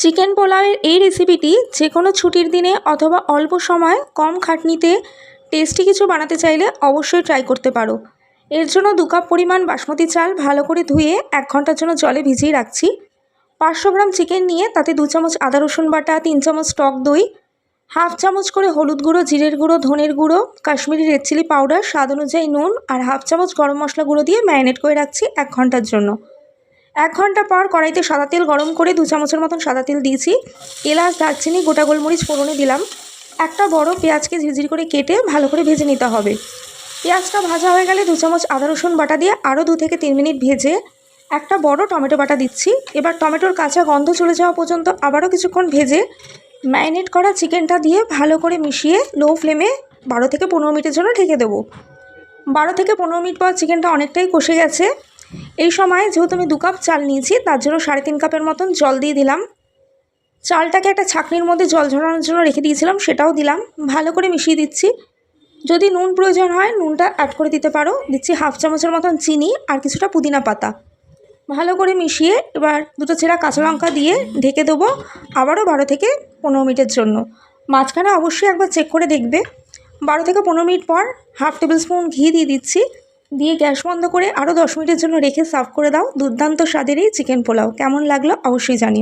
Chicken পোলাওয়ের এই রেসিপিটি যে কোনো ছুটির দিনে অথবা অল্প সময় কম খাটনিতে টেস্টি কিছু বানাতে চাইলে অবশ্যই ট্রাই করতে পারো। এর জন্য 2 কাপ পরিমাণ বাসমতি চাল ভালো করে ধুয়ে 1 ঘন্টার জন্য জলে ভিজিয়ে রাখছি। 500 গ্রাম চিকেন নিয়ে তাতে 2 চামচ আদা রসুন বাটা, 3 চামচ টক দই, হাফ চামচ করে হলুদ গুঁড়ো, জিরের গুঁড়ো, ধনের গুঁড়ো, কাশ্মীরি রেড চিলি পাউডার, স্বাদ অনুযায়ী নুন আর হাফ চামচ গরম মশলা গুঁড়ো দিয়ে ম্যারিনেট করে রাখছি 1 ঘন্টার জন্য। 1 ঘন্টা পর কড়াইতে সাদা তেল গরম করে 2 চামচের মতন সাদা তেল দিয়েছি। এলাচ, দারচিনি, গোটা গোলমরিচ ফোড়নে দিলাম। একটা বড় পেঁয়াজকে ঝিরঝির করে কেটে ভালো করে ভেজে নিতে হবে। পেঁয়াজটা ভাজা হয়ে গেলে 2 চামচ আদা রসুন বাটা দিয়ে আরও 2 থেকে 3 মিনিট ভেজে একটা বড় টমেটো বাটা দিচ্ছি। এবার টমেটোর কাঁচা গন্ধ চলে যাওয়া পর্যন্ত আবারও কিছুক্ষণ ভেজে ম্যারিনেট করা চিকেনটা দিয়ে ভালো করে মিশিয়ে লো ফ্লেমে 12 থেকে 15 মিনিটের জন্য ঢেকে দেবো। 12 থেকে 15 মিনিট পর চিকেনটা অনেকটাই কষে গেছে। এই সময় যেহেতু আমি 2 কাপ চাল নিয়েছি তার জন্য 3.5 কাপের মতন জল দিয়ে দিলাম। চালটাকে একটা ছাঁকনির মধ্যে জল ঝরানোর জন্য রেখে দিয়েছিলাম, সেটাও দিলাম। ভালো করে মিশিয়ে দিচ্ছি। যদি নুন প্রয়োজন হয় নুনটা অ্যাড করে দিতে পারো। দিচ্ছি হাফ চামচের মতন চিনি আর কিছুটা পুদিনা পাতা। ভালো করে মিশিয়ে এবার 2টো চেরা কাঁচা লঙ্কা দিয়ে ঢেকে দেবো আবারও 12 থেকে 15 মিনিটের জন্য। মাঝখানে অবশ্যই একবার চেক করে দেখবে। 12 থেকে 15 মিনিট পর হাফ টেবিল স্পুন ঘি দিয়ে দিচ্ছি। দিয়ে গ্যাস বন্ধ করে আরও 10 মিনিটের জন্য রেখে সার্ভ করে দাও। দুর্দান্ত স্বাদের এই চিকেন পোলাও কেমন লাগলো অবশ্যই জানিও।